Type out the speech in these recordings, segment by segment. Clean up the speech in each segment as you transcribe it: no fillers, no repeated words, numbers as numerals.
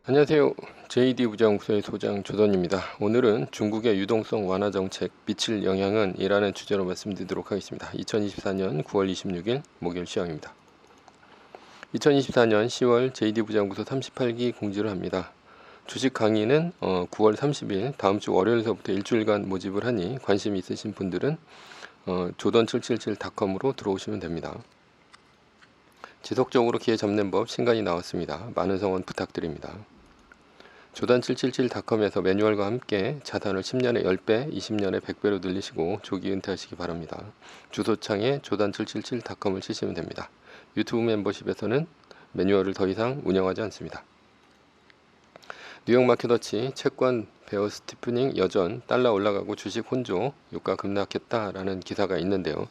안녕하세요. JD 부장국소의 소장 조던입니다. 오늘은 중국의 유동성 완화 정책 미칠 영향은 이라는 주제로 말씀드리도록 하겠습니다. 2024년 9월 26일 목요일 시황입니다. 2024년 10월 JD 부장국소 38기 공지를 합니다. 주식 강의는 9월 30일 다음 주 월요일서부터 일주일간 모집을 하니 관심 있으신 분들은 조던777.com으로 들어오시면 됩니다. 지속적으로 기회 잡는 법 신간이 나왔습니다. 많은 성원 부탁드립니다. 조단777.com에서 매뉴얼과 함께 자산을 10년에 10배, 20년에 100배로 늘리시고 조기 은퇴하시기 바랍니다. 주소창에 조단777.com을 치시면 됩니다. 유튜브 멤버십에서는 매뉴얼을 더 이상 운영하지 않습니다. 뉴욕 마켓워치 채권 베어 스티프닝 여전 달러 올라가고 주식 혼조 유가 급락했다라는 기사가 있는데요.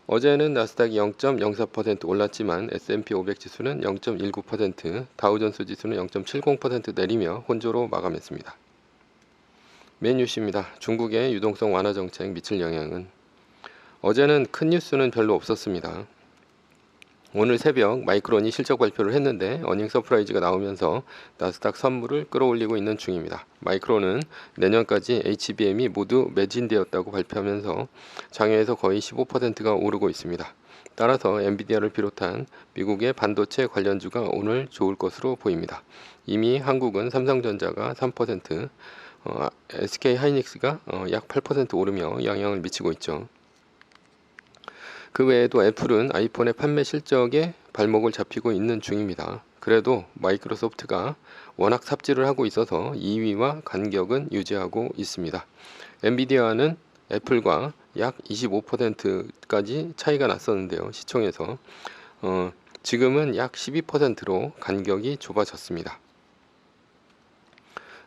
어제는 나스닥이 0.04% 올랐지만 S&P 500 지수는 0.19%, 다우존스 지수는 0.70% 내리며 혼조로 마감했습니다. 메인 뉴스입니다. 중국의 유동성 완화 정책 미칠 영향은 어제는 큰 뉴스는 별로 없었습니다. 오늘 새벽 마이크론이 실적 발표를 했는데 어닝 서프라이즈가 나오면서 나스닥 선물을 끌어올리고 있는 중입니다. 마이크론은 내년까지 HBM이 모두 매진되었다고 발표하면서 장외에서 거의 15%가 오르고 있습니다. 따라서 엔비디아를 비롯한 미국의 반도체 관련주가 오늘 좋을 것으로 보입니다. 이미 한국은 삼성전자가 3%, SK하이닉스가 약 8% 오르며 영향을 미치고 있죠. 그 외에도 애플은 아이폰의 판매 실적에 발목을 잡히고 있는 중입니다. 그래도 마이크로소프트가 워낙 삽질을 하고 있어서 2위와 간격은 유지하고 있습니다. 엔비디아는 애플과 약 25%까지 차이가 났었는데요. 시총에서 지금은 약 12%로 간격이 좁아졌습니다.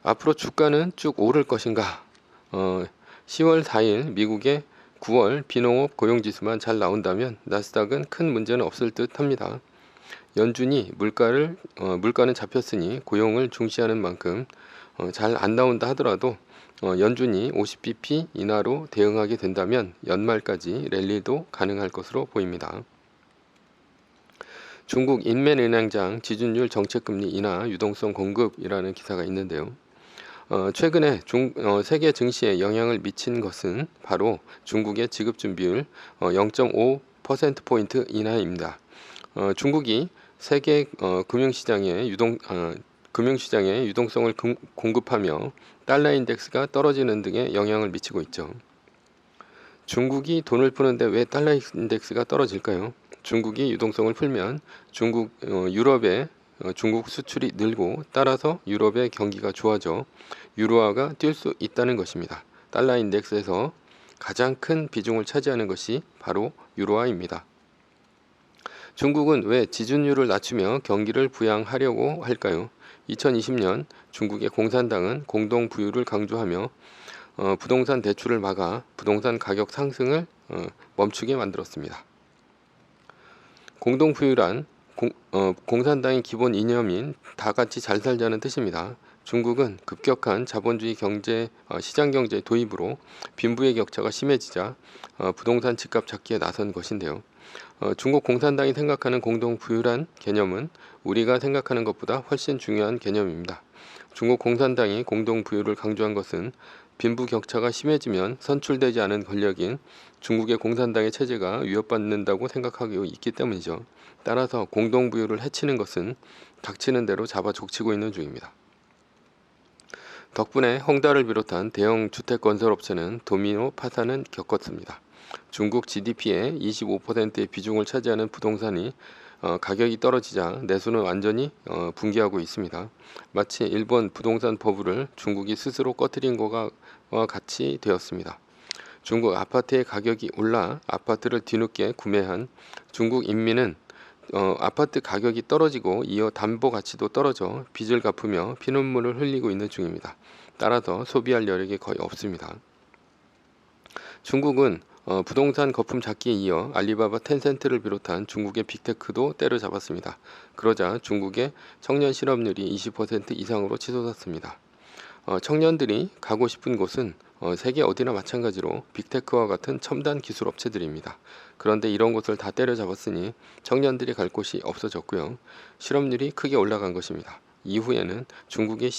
앞으로 주가는 쭉 오를 것인가? 10월 4일 미국의 9월 비농업 고용지수만 잘 나온다면 나스닥은 큰 문제는 없을 듯 합니다. 연준이 물가는 잡혔으니 고용을 중시하는 만큼 잘 안 나온다 하더라도 연준이 50bp 인하로 대응하게 된다면 연말까지 랠리도 가능할 것으로 보입니다. 중국 인맨은행장 지준율 정책금리 인하 유동성 공급이라는 기사가 있는데요. 최근에 세계 증시에 영향을 미친 것은 바로 중국의 지급준비율 0.5%포인트 인하입니다. 중국이 세계 금융시장에 유동성을 공급하며 달러 인덱스가 떨어지는 등의 영향을 미치고 있죠. 중국이 돈을 푸는데 왜 달러 인덱스가 떨어질까요? 중국이 유동성을 풀면 유럽의 중국 수출이 늘고 따라서 유럽의 경기가 좋아져 유로화가 뛸 수 있다는 것입니다. 달러 인덱스에서 가장 큰 비중을 차지하는 것이 바로 유로화입니다. 중국은 왜 지준율을 낮추며 경기를 부양하려고 할까요? 2020년 중국의 공산당은 공동 부유를 강조하며 부동산 대출을 막아 부동산 가격 상승을 멈추게 만들었습니다. 공동 부유란 공산당의 기본 이념인 다 같이 잘 살자는 뜻입니다. 중국은 급격한 자본주의 시장 경제 도입으로 빈부의 격차가 심해지자 부동산 집값 잡기에 나선 것인데요. 중국 공산당이 생각하는 공동 부유란 개념은 우리가 생각하는 것보다 훨씬 중요한 개념입니다. 중국 공산당이 공동 부유를 강조한 것은 빈부 격차가 심해지면 선출되지 않은 권력인 중국의 공산당의 체제가 위협받는다고 생각하고 있기 때문이죠. 따라서 공동부유를 해치는 것은 닥치는 대로 잡아 족치고 있는 중입니다. 덕분에 헝다를 비롯한 대형 주택건설업체는 도미노 파산은 겪었습니다. 중국 GDP의 25%의 비중을 차지하는 부동산이 가격이 떨어지자 내수는 완전히 붕괴하고 있습니다. 마치 일본 부동산 버블을 중국이 스스로 꺼트린 것과 같이 되었습니다. 중국 아파트의 가격이 올라 아파트를 뒤늦게 구매한 중국 인민은 아파트 가격이 떨어지고 이어 담보 가치도 떨어져 빚을 갚으며 피눈물을 흘리고 있는 중입니다. 따라서 소비할 여력이 거의 없습니다. 중국은 부동산 거품 잡기에 이어 알리바바 텐센트를 비롯한 중국의 빅테크도 때려잡았습니다. 그러자 중국의 청년 실업률이 20% 이상으로 치솟았습니다. 청년들이 가고 싶은 곳은 세계 어디나 마찬가지로 빅테크와 같은 첨단 기술 업체들입니다. 그런데 이런 곳을 다 때려잡았으니 청년들이 갈 곳이 없어졌고요. 실업률이 크게 올라간 것입니다. 이후에는 중국의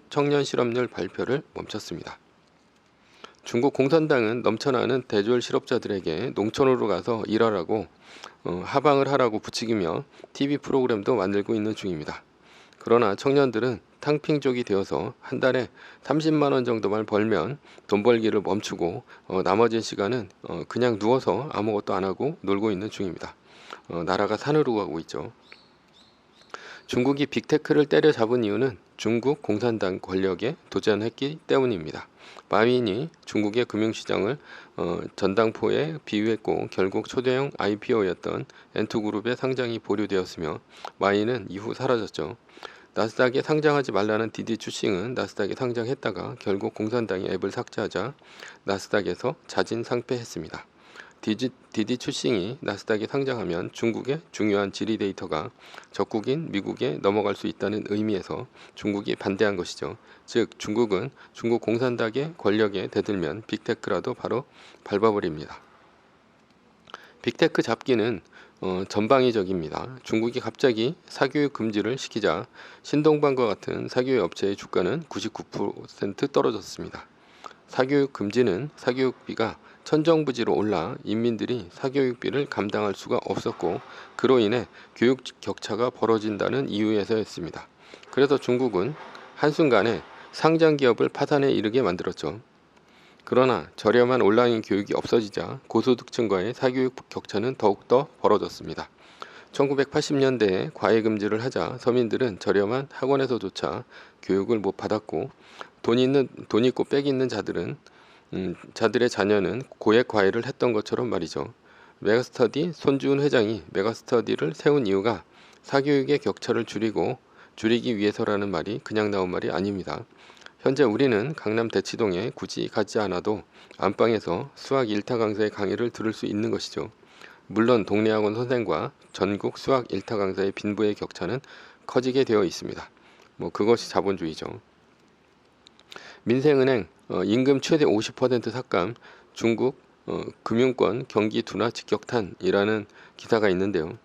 청년 실업률 발표를 멈췄습니다. 중국 공산당은 넘쳐나는 대졸 실업자들에게 농촌으로 가서 일하라고 하방을 하라고 부추기며 TV 프로그램도 만들고 있는 중입니다. 그러나 청년들은 탕핑족이 되어서 한 달에 30만 원 정도만 벌면 돈 벌기를 멈추고 나머지 시간은 그냥 누워서 아무것도 안 하고 놀고 있는 중입니다. 나라가 산으로 가고 있죠. 중국이 빅테크를 때려잡은 이유는 중국 공산당 권력에 도전했기 때문입니다. 마윈이 중국의 금융시장을 전당포에 비유했고 결국 초대형 IPO였던 엔투그룹의 상장이 보류되었으며 마윈은 이후 사라졌죠. 나스닥에 상장하지 말라는 디디 추싱은 나스닥에 상장했다가 결국 공산당이 앱을 삭제하자 나스닥에서 자진상폐했습니다. 디디 추싱이 나스닥에 상장하면 중국의 중요한 지리 데이터가 적국인 미국에 넘어갈 수 있다는 의미에서 중국이 반대한 것이죠. 즉 중국은 중국 공산당의 권력에 대들면 빅테크라도 바로 밟아버립니다. 빅테크 잡기는 전방위적입니다. 중국이 갑자기 사교육 금지를 시키자 신동방과 같은 사교육 업체의 주가는 99% 떨어졌습니다. 사교육 금지는 사교육비가 천정부지로 올라 인민들이 사교육비를 감당할 수가 없었고 그로 인해 교육 격차가 벌어진다는 이유에서였습니다. 그래서 중국은 한순간에 상장 기업을 파산에 이르게 만들었죠. 그러나 저렴한 온라인 교육이 없어지자 고소득층과의 사교육 격차는 더욱더 벌어졌습니다. 1980년대에 과외 금지를 하자 서민들은 저렴한 학원에서조차 교육을 못 받았고 돈 있고 빽 있는 자들의 자녀는 고액 과외를 했던 것처럼 말이죠. 메가스터디 손주은 회장이 메가스터디를 세운 이유가 사교육의 격차를 줄이기 위해서라는 말이 그냥 나온 말이 아닙니다. 현재 우리는 강남 대치동에 굳이 가지 않아도 안방에서 수학 1타 강사의 강의를 들을 수 있는 것이죠. 물론 동네 학원 선생과 전국 수학 1타 강사의 빈부의 격차는 커지게 되어 있습니다. 그것이 자본주의죠. 민생은행 임금 최대 50% 삭감 중국 금융권 경기 둔화 직격탄이라는 기사가 있는데요.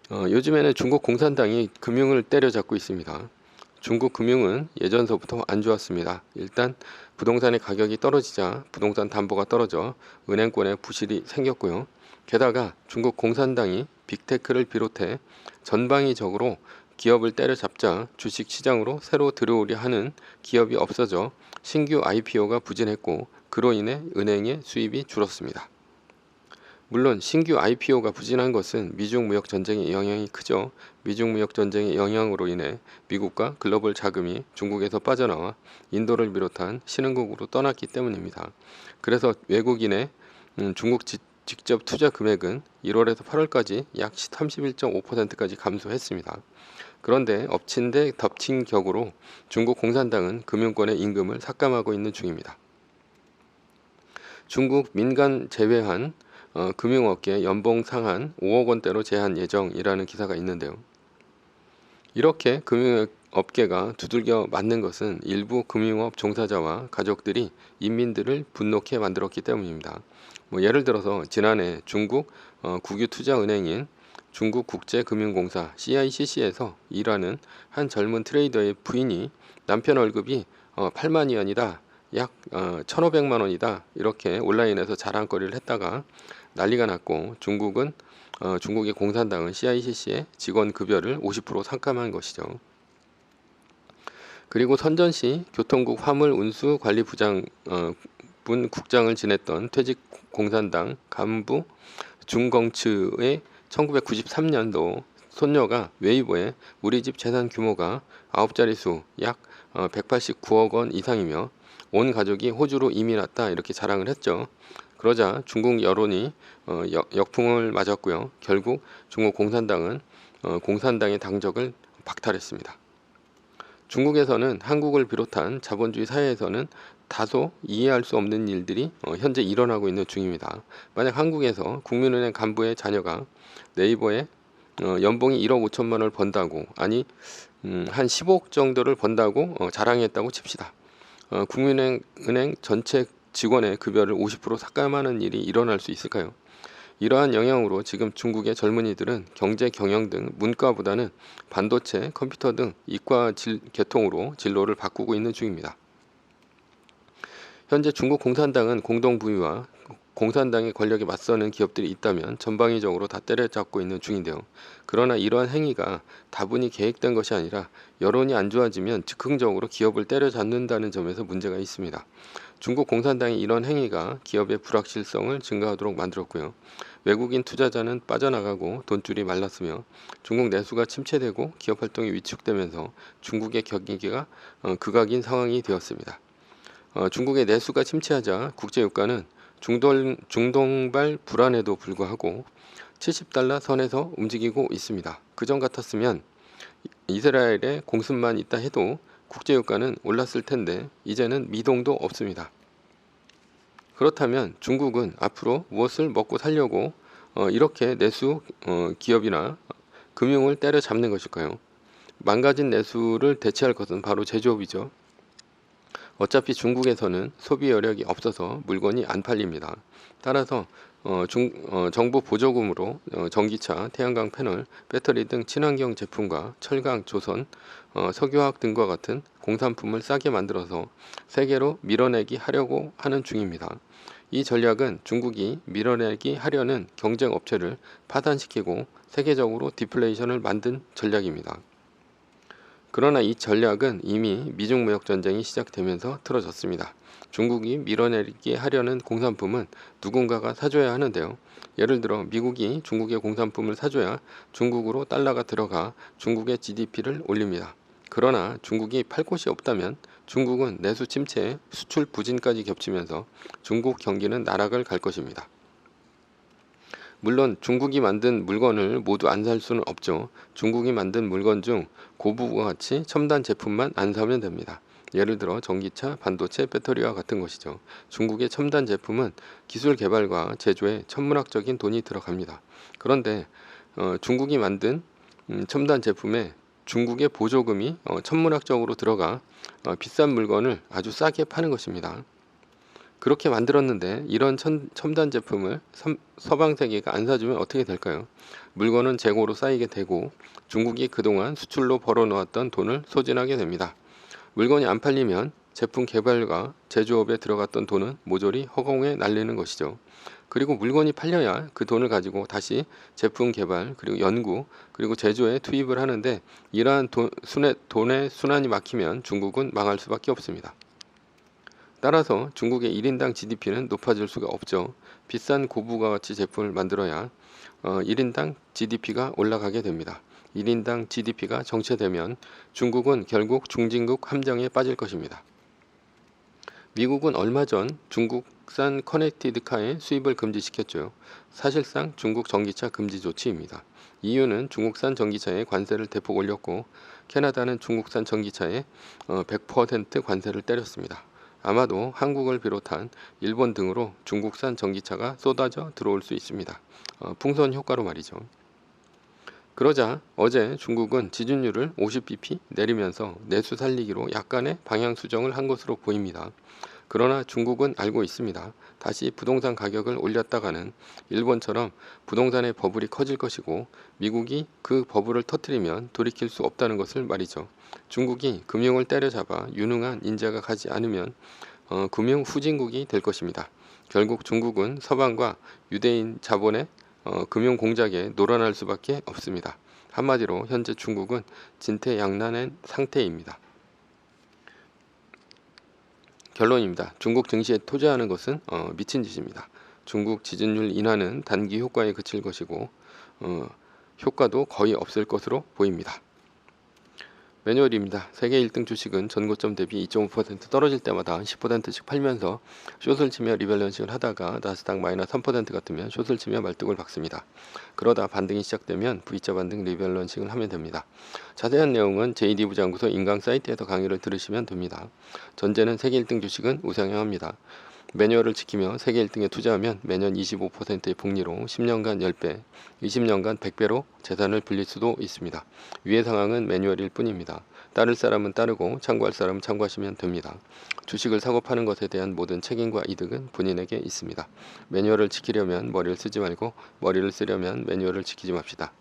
요즘에는 중국 공산당이 금융을 때려잡고 있습니다. 중국 금융은 예전서부터 안 좋았습니다. 일단 부동산의 가격이 떨어지자 부동산 담보가 떨어져 은행권에 부실이 생겼고요. 게다가 중국 공산당이 빅테크를 비롯해 전방위적으로 기업을 때려잡자 주식시장으로 새로 들어오려 하는 기업이 없어져 신규 IPO가 부진했고 그로 인해 은행의 수입이 줄었습니다. 물론 신규 IPO가 부진한 것은 미중 무역 전쟁의 영향이 크죠. 미중 무역 전쟁의 영향으로 인해 미국과 글로벌 자금이 중국에서 빠져나와 인도를 비롯한 신흥국으로 떠났기 때문입니다. 그래서 외국인의 중국 직접 투자 금액은 1월에서 8월까지 약 31.5%까지 감소했습니다. 그런데 엎친 데 덮친 격으로 중국 공산당은 금융권의 임금을 삭감하고 있는 중입니다. 중국 민간 제외한 금융업계 연봉 상한 5억 원대로 제한 예정이라는 기사가 있는데요. 이렇게 금융업계가 두들겨 맞는 것은 일부 금융업 종사자와 가족들이 인민들을 분노케 만들었기 때문입니다. 예를 들어서 지난해 중국 국유투자은행인 중국국제금융공사 CICC에서 일하는 한 젊은 트레이더의 부인이 남편 월급이 8만 위안이다. 약 1,500만 원이다. 이렇게 온라인에서 자랑거리를 했다가 난리가 났고 중국의 공산당은 CICC의 직원 급여를 50% 삭감한 것이죠. 그리고 선전시 교통국 화물운수관리부장 분 국장을 지냈던 퇴직 공산당 간부 중껑츠의 1993년도 손녀가 웨이보에 우리 집 재산 규모가 9자릿수 약 189억 원 이상이며 온 가족이 호주로 이민 왔다 이렇게 자랑을 했죠. 그러자 중국 여론이 역풍을 맞았고요. 결국 중국 공산당은 공산당의 당적을 박탈했습니다. 중국에서는 한국을 비롯한 자본주의 사회에서는 다소 이해할 수 없는 일들이 현재 일어나고 있는 중입니다. 만약 한국에서 국민은행 간부의 자녀가 네이버에 연봉이 1억 5천만 원을 번다고 한 15억 정도를 번다고 자랑했다고 칩시다. 국민은행 전체 직원의 급여를 50% 삭감하는 일이 일어날 수 있을까요? 이러한 영향으로 지금 중국의 젊은이들은 경제, 경영 등 문과보다는 반도체, 컴퓨터 등 이과 계통으로 진로를 바꾸고 있는 중입니다. 현재 중국 공산당은 공동부유와 공산당의 권력에 맞서는 기업들이 있다면 전방위적으로 다 때려잡고 있는 중인데요. 그러나 이러한 행위가 다분히 계획된 것이 아니라 여론이 안 좋아지면 즉흥적으로 기업을 때려잡는다는 점에서 문제가 있습니다. 중국 공산당의 이런 행위가 기업의 불확실성을 증가하도록 만들었고요. 외국인 투자자는 빠져나가고 돈줄이 말랐으며 중국 내수가 침체되고 기업 활동이 위축되면서 중국의 경기가 극악인 상황이 되었습니다. 중국의 내수가 침체하자 국제유가는 중동발 불안에도 불구하고 70달러 선에서 움직이고 있습니다. 그전 같았으면 이스라엘의 공습만 있다 해도 국제유가는 올랐을 텐데 이제는 미동도 없습니다. 그렇다면 중국은 앞으로 무엇을 먹고 살려고 이렇게 내수 기업이나 금융을 때려잡는 것일까요? 망가진 내수를 대체할 것은 바로 제조업이죠. 어차피 중국에서는 소비 여력이 없어서 물건이 안 팔립니다. 따라서 정부 보조금으로 전기차, 태양광 패널, 배터리 등 친환경 제품과 철강, 조선, 석유화학 등과 같은 공산품을 싸게 만들어서 세계로 밀어내기 하려고 하는 중입니다. 이 전략은 중국이 밀어내기 하려는 경쟁 업체를 파산시키고 세계적으로 디플레이션을 만든 전략입니다. 그러나 이 전략은 이미 미중 무역 전쟁이 시작되면서 틀어졌습니다. 중국이 밀어내기 하려는 공산품은 누군가가 사줘야 하는데요. 예를 들어 미국이 중국의 공산품을 사줘야 중국으로 달러가 들어가 중국의 GDP를 올립니다. 그러나 중국이 팔 곳이 없다면 중국은 내수 침체에 수출 부진까지 겹치면서 중국 경기는 나락을 갈 것입니다. 물론 중국이 만든 물건을 모두 안 살 수는 없죠. 중국이 만든 물건 중 고부가 가치 첨단 제품만 안 사면 됩니다. 예를 들어 전기차, 반도체, 배터리와 같은 것이죠. 중국의 첨단 제품은 기술 개발과 제조에 천문학적인 돈이 들어갑니다. 그런데 중국이 만든 첨단 제품에 중국의 보조금이 천문학적으로 들어가 비싼 물건을 아주 싸게 파는 것입니다. 그렇게 만들었는데 이런 첨단 제품을 서방 세계가 안 사주면 어떻게 될까요? 물건은 재고로 쌓이게 되고 중국이 그동안 수출로 벌어놓았던 돈을 소진하게 됩니다. 물건이 안 팔리면 제품 개발과 제조업에 들어갔던 돈은 모조리 허공에 날리는 것이죠. 그리고 물건이 팔려야 그 돈을 가지고 다시 제품 개발, 그리고 연구, 그리고 제조에 투입을 하는데 이러한 돈의 순환이 막히면 중국은 망할 수밖에 없습니다. 따라서 중국의 1인당 GDP는 높아질 수가 없죠. 비싼 고부가가치 제품을 만들어야 1인당 GDP가 올라가게 됩니다. 1인당 GDP가 정체되면 중국은 결국 중진국 함정에 빠질 것입니다. 미국은 얼마 전 중국산 커넥티드카의 수입을 금지시켰죠. 사실상 중국 전기차 금지 조치입니다. EU는 중국산 전기차에 관세를 대폭 올렸고 캐나다는 중국산 전기차에 100% 관세를 때렸습니다. 아마도 한국을 비롯한 일본 등으로 중국산 전기차가 쏟아져 들어올 수 있습니다. 풍선 효과로 말이죠. 그러자 어제 중국은 지준율을 50bp 내리면서 내수 살리기로 약간의 방향 수정을 한 것으로 보입니다. 그러나 중국은 알고 있습니다. 다시 부동산 가격을 올렸다가는 일본처럼 부동산의 버블이 커질 것이고 미국이 그 버블을 터뜨리면 돌이킬 수 없다는 것을 말이죠. 중국이 금융을 때려잡아 유능한 인재가 가지 않으면 금융 후진국이 될 것입니다. 결국 중국은 서방과 유대인 자본의 금융 공작에 놀아날 수밖에 없습니다. 한마디로 현재 중국은 진퇴양난의 상태입니다. 결론입니다. 중국 증시에 투자하는 것은 미친 짓입니다. 중국 지준율 인하는 단기 효과에 그칠 것이고 효과도 거의 없을 것으로 보입니다. 매뉴얼입니다. 세계 1등 주식은 전고점 대비 2.5% 떨어질 때마다 10%씩 팔면서 숏을 치며 리밸런싱을 하다가 나스닥 마이너스 3%가 뜨면 숏을 치며 말뚝을 박습니다. 그러다 반등이 시작되면 V자 반등 리밸런싱을 하면 됩니다. 자세한 내용은 JD 부장구소 인강 사이트에서 강의를 들으시면 됩니다. 전제는 세계 1등 주식은 우상향합니다. 매뉴얼을 지키며 세계 1등에 투자하면 매년 25%의 복리로 10년간 10배, 20년간 100배로 재산을 불릴 수도 있습니다. 위의 상황은 매뉴얼일 뿐입니다. 따를 사람은 따르고 참고할 사람은 참고하시면 됩니다. 주식을 사고 파는 것에 대한 모든 책임과 이득은 본인에게 있습니다. 매뉴얼을 지키려면 머리를 쓰지 말고 머리를 쓰려면 매뉴얼을 지키지 맙시다.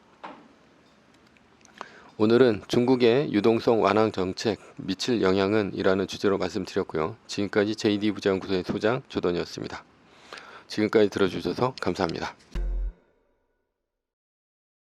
오늘은 중국의 유동성 완화 정책 미칠 영향은 이라는 주제로 말씀드렸고요. 지금까지 JD부장연구소의 소장 조던이었습니다. 지금까지 들어주셔서 감사합니다.